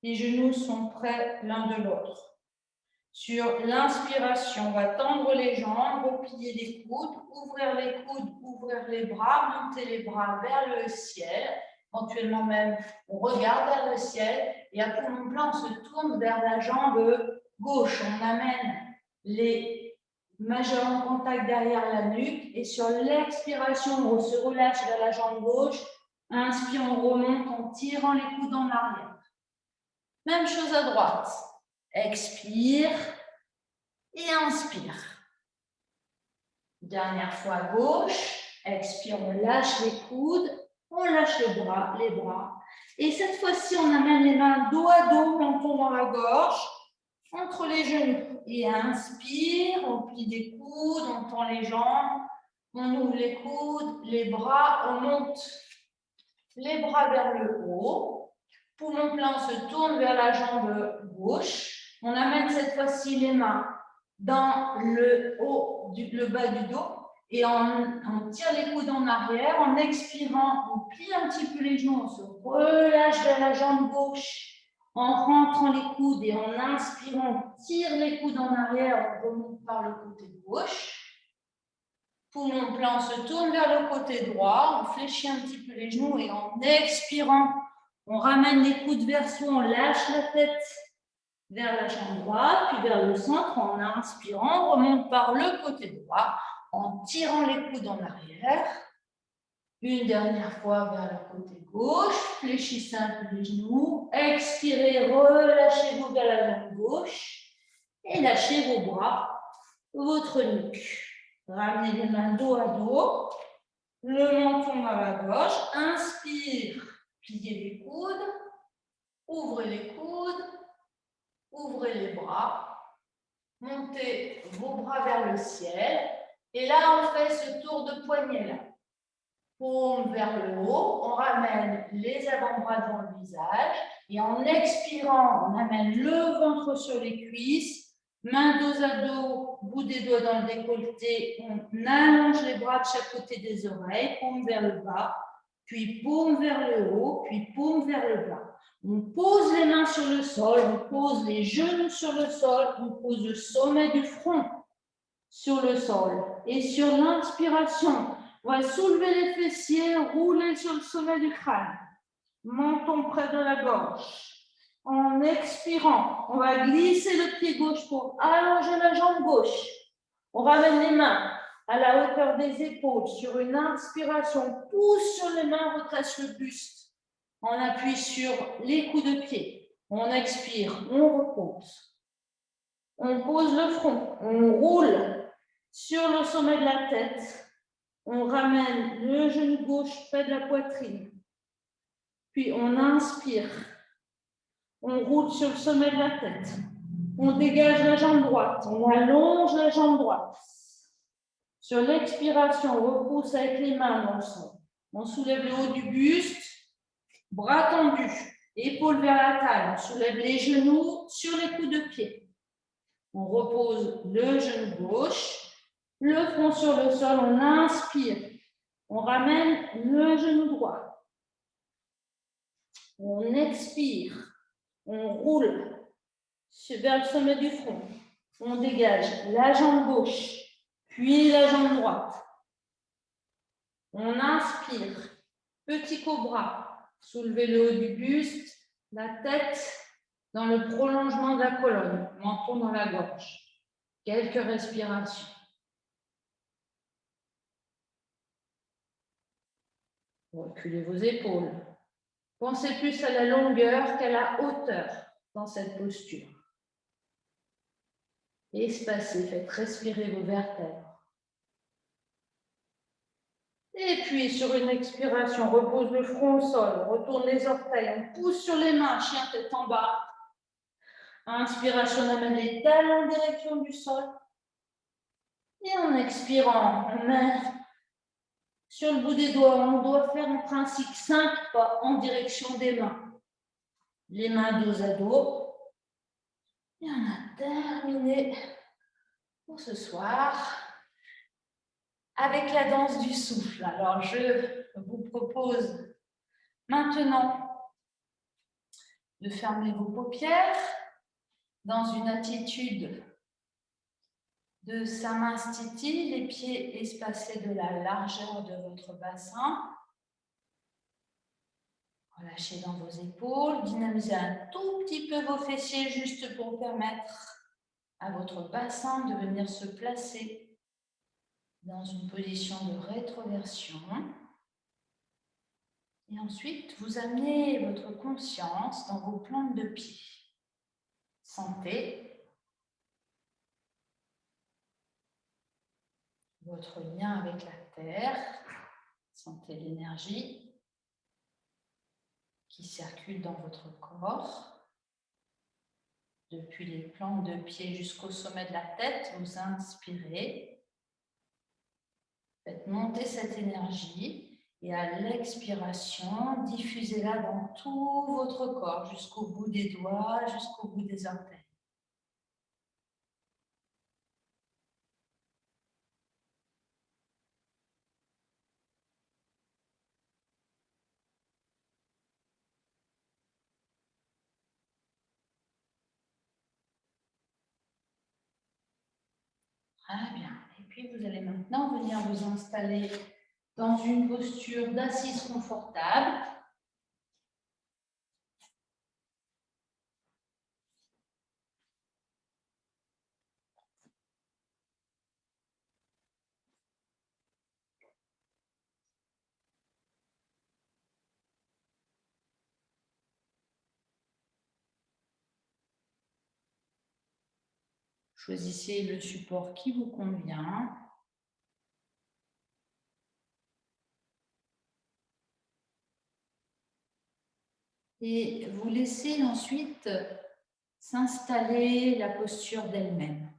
Speaker 2: Les genoux sont près l'un de l'autre. Sur l'inspiration, on va tendre les jambes, replier les coudes, ouvrir les coudes, ouvrir les bras, monter les bras vers le ciel. Éventuellement même, on regarde vers le ciel et à poumon plein, on se tourne vers la jambe gauche. On amène les majeurs en contact derrière la nuque et sur l'expiration, on se relâche vers la jambe gauche. Inspire, on remonte en tirant les coudes en arrière. Même chose à droite. Expire et inspire. Dernière fois à gauche. Expire, on lâche les coudes, on lâche les bras. Et cette fois-ci, on amène les mains dos à dos, menton dans la gorge, entre les genoux. Et inspire, on plie les coudes, on tend les jambes, on ouvre les coudes, les bras, on monte les bras vers le haut. Poumon plein, on se tourne vers la jambe gauche. On amène cette fois-ci les mains dans le haut, le bas du dos. Et on tire les coudes en arrière. En expirant, on plie un petit peu les genoux. On se relâche vers la jambe gauche. En rentrant les coudes et en inspirant, on tire les coudes en arrière. On remonte par le côté gauche. Poumon plein, on se tourne vers le côté droit. On fléchit un petit peu les genoux. Et en expirant, on ramène les coudes vers soi. On lâche la tête vers la jambe droite, puis vers le centre. En inspirant, on remonte par le côté droit, en tirant les coudes en arrière. Une dernière fois vers le côté gauche. Fléchissez un peu les genoux. Expirez, relâchez-vous vers la jambe gauche. Et lâchez vos bras, votre nuque. Ramenez les mains dos à dos. Le menton à la gauche. Inspire, pliez les coudes. Ouvrez les coudes. Ouvrez les bras, montez vos bras vers le ciel. Et là, on fait ce tour de poignet-là. Paume vers le haut, on ramène les avant-bras devant le visage. Et en expirant, on amène le ventre sur les cuisses. Main dos à dos, bout des doigts dans le décolleté. On allonge les bras de chaque côté des oreilles, paume vers le bas. Puis paume vers le haut, puis paume vers le bas. On pose les mains sur le sol, on pose les genoux sur le sol, on pose le sommet du front sur le sol. Et sur l'inspiration, on va soulever les fessiers, rouler sur le sommet du crâne. Menton près de la gorge. En expirant, on va glisser le pied gauche pour allonger la jambe gauche. On ramène les mains à la hauteur des épaules. Sur une inspiration, on pousse sur les mains, on redresse le buste. On appuie sur les coups de pied. On expire, on repose. On pose le front, on roule sur le sommet de la tête. On ramène le genou gauche près de la poitrine. Puis on inspire. On roule sur le sommet de la tête. On dégage la jambe droite. On allonge la jambe droite. Sur l'expiration, on repousse avec les mains dans le sol. On soulève le haut du buste. Bras tendus, épaules vers la taille. On soulève les genoux sur les coups de pied. On repose le genou gauche, le front sur le sol. On inspire. On ramène le genou droit. On expire. On roule vers le sommet du front. On dégage la jambe gauche, puis la jambe droite. On inspire. Petit cobra. Soulevez le haut du buste, la tête dans le prolongement de la colonne, menton dans la gorge. Quelques respirations. Reculez vos épaules. Pensez plus à la longueur qu'à la hauteur dans cette posture. Espacez, faites respirer vos vertèbres. Et puis, sur une expiration, on repose le front au sol, on retourne les orteils, on pousse sur les mains, chien tête en bas. Inspiration, on amène les talons en direction du sol. Et en expirant, on met sur le bout des doigts, on doit faire en principe 5 pas en direction des mains. Les mains dos à dos. Et on a terminé pour ce soir avec la danse du souffle. Alors, je vous propose maintenant
Speaker 1: de fermer vos paupières dans une attitude de Samastiti, les pieds espacés de la largeur de votre bassin. Relâchez dans vos épaules, dynamisez un tout petit peu vos fessiers juste pour permettre à votre bassin de venir se placer dans une position de rétroversion. Et ensuite, vous amenez votre conscience dans vos plantes de pied. Sentez votre lien avec la terre, sentez l'énergie qui circule dans votre corps. Depuis les plantes de pied jusqu'au sommet de la tête, vous inspirez. Faites monter cette énergie et à l'expiration, diffusez-la dans tout votre corps, jusqu'au bout des doigts, jusqu'au bout des orteils. Très bien. Et puis, vous allez maintenant venir vous installer dans une posture d'assise confortable. Choisissez le support qui vous convient. Et vous laissez ensuite s'installer la posture d'elle-même.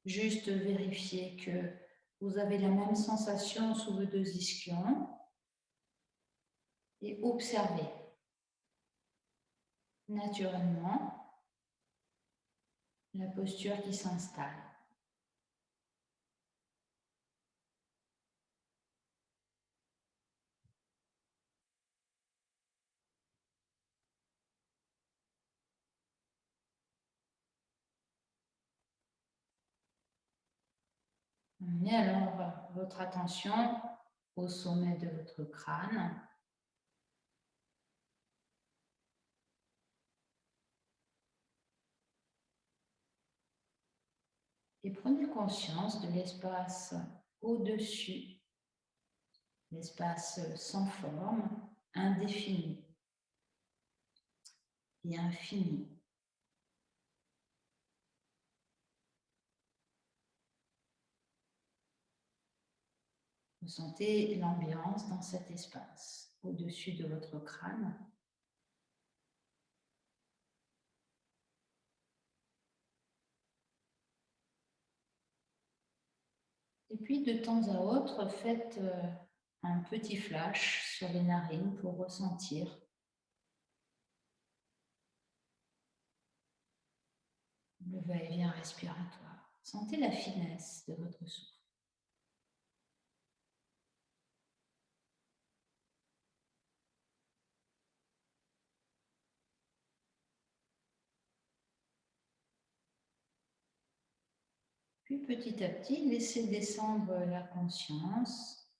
Speaker 1: Juste vérifier que vous avez la même sensation sous vos deux ischions et observez naturellement la posture qui s'installe. Amenez alors votre attention au sommet de votre crâne. Et prenez conscience de l'espace au-dessus, l'espace sans forme, indéfini et infini. Vous sentez l'ambiance dans cet espace au-dessus de votre crâne. Et puis, de temps à autre, faites un petit flash sur les narines pour ressentir le va-et-vient respiratoire. Sentez la finesse de votre souffle. Puis, petit à petit, laissez descendre la conscience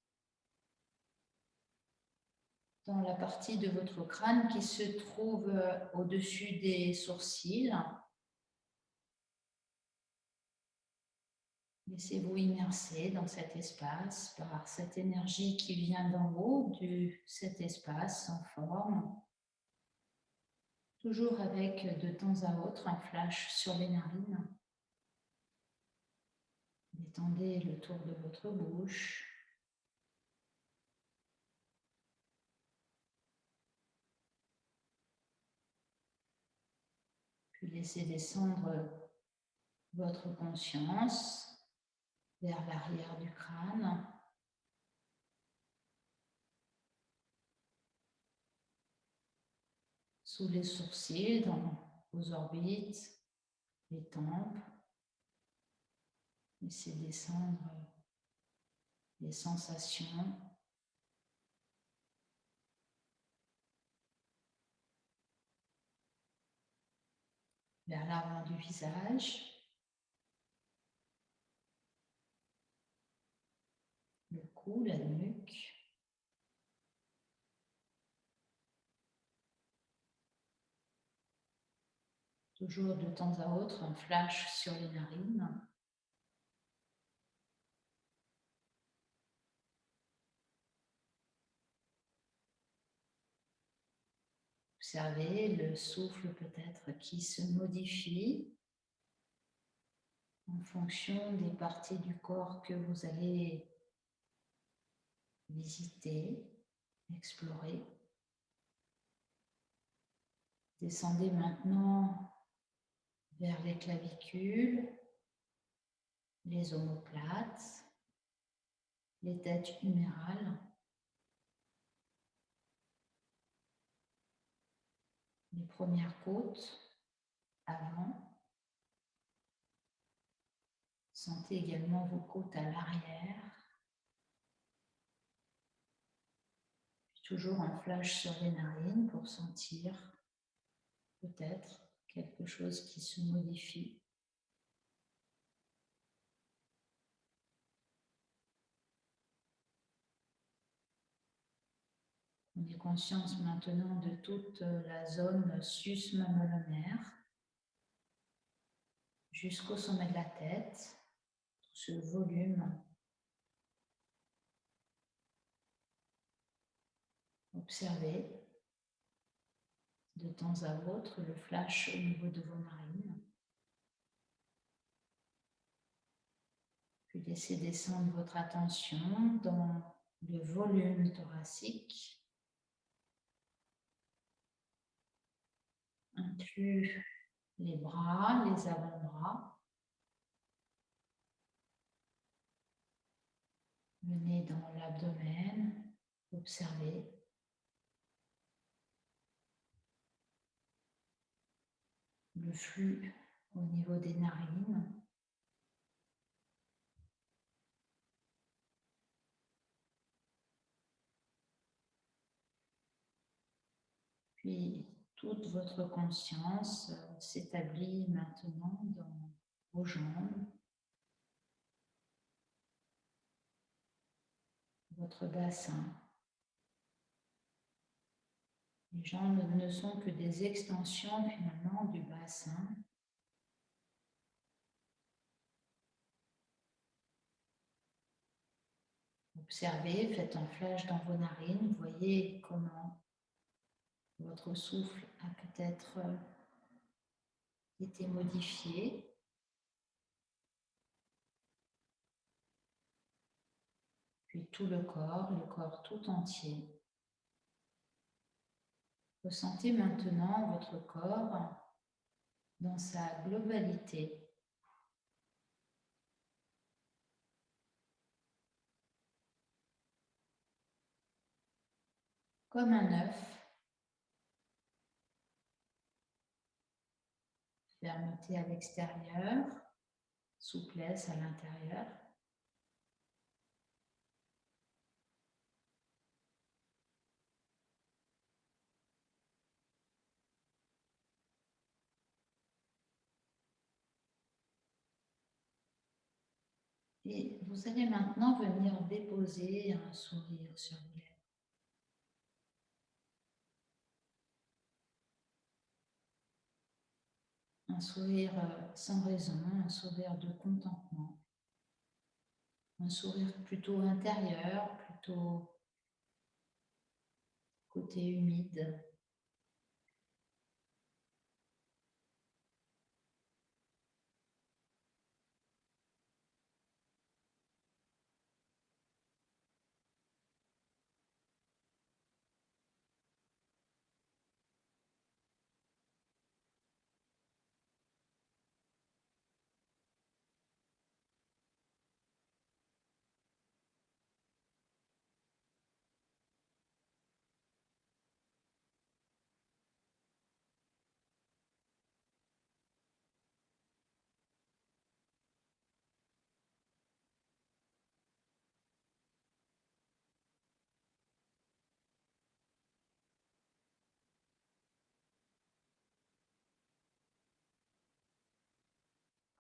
Speaker 1: dans la partie de votre crâne qui se trouve au-dessus des sourcils. Laissez-vous immerser dans cet espace par cette énergie qui vient d'en haut de cet espace sans forme. Toujours avec de temps à autre un flash sur les narines. Détendez le tour de votre bouche. Puis laissez descendre votre conscience vers l'arrière du crâne. Sous les sourcils, dans vos orbites, les tempes. Laissez descendre les sensations. vers l'avant du visage. Le cou, la nuque. Toujours de temps à autre, un flash sur les narines. Observez le souffle peut-être qui se modifie en fonction des parties du corps que vous allez visiter, explorer. Descendez maintenant vers les clavicules, les omoplates, les têtes humérales, les premières côtes avant. Sentez également vos côtes à l'arrière. Toujours un flash sur les narines pour sentir peut-être quelque chose qui se modifie. Prenez conscience maintenant de toute la zone sus-mamelonnaire jusqu'au sommet de la tête, tout ce volume. Observez de temps à autre le flash au niveau de vos narines. Puis laissez descendre votre attention dans le volume thoracique, inclut les bras, les avant-bras. Venez dans l'abdomen, observez. Le flux au niveau des narines. Puis toute votre conscience s'établit maintenant dans vos jambes, votre bassin. Les jambes ne sont que des extensions finalement du bassin. Observez, faites un flash dans vos narines, voyez comment votre souffle a peut-être été modifié. Puis tout le corps tout entier. Ressentez maintenant votre corps dans sa globalité. Comme un œuf. Fermeté à l'extérieur, souplesse à l'intérieur. Et vous allez maintenant venir déposer un sourire sur vos lèvres. Un sourire sans raison, un sourire de contentement. Un sourire plutôt intérieur, plutôt côté humide.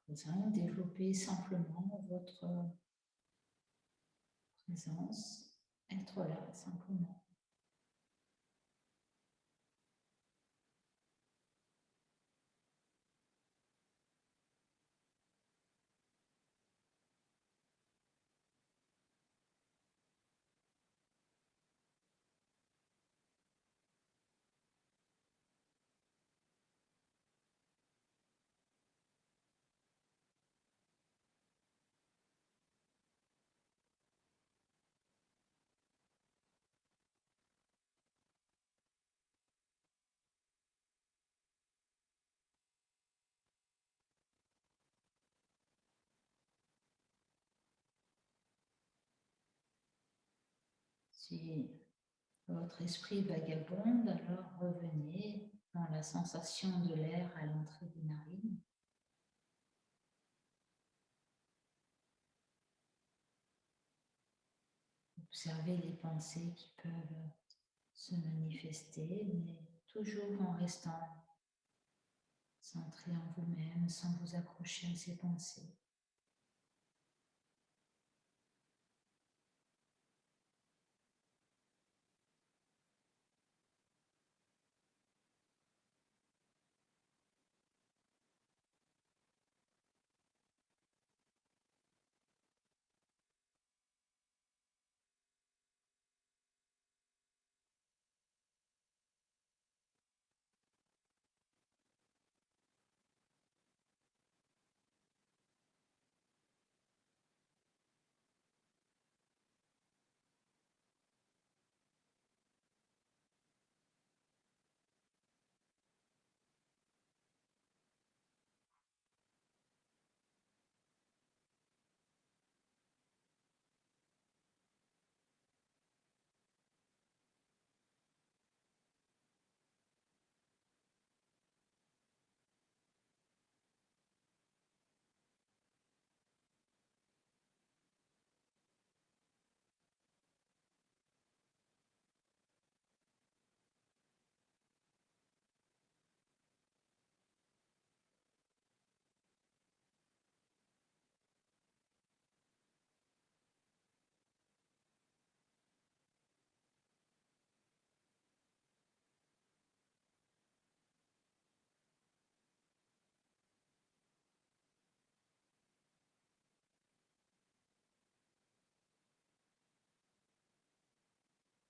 Speaker 1: Vous allez développer simplement votre présence, être là simplement. Si votre esprit vagabonde, alors revenez dans la sensation de l'air à l'entrée des narines. Observez les pensées qui peuvent se manifester, mais toujours en restant centré en vous-même, sans vous accrocher à ces pensées.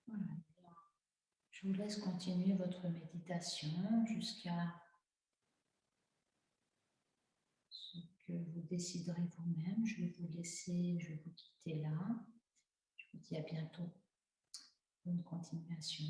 Speaker 1: Voilà. Je vous laisse continuer votre méditation jusqu'à ce que vous déciderez vous-même. Je vais vous laisser, je vais vous quitter là. Je vous dis à bientôt. Bonne continuation.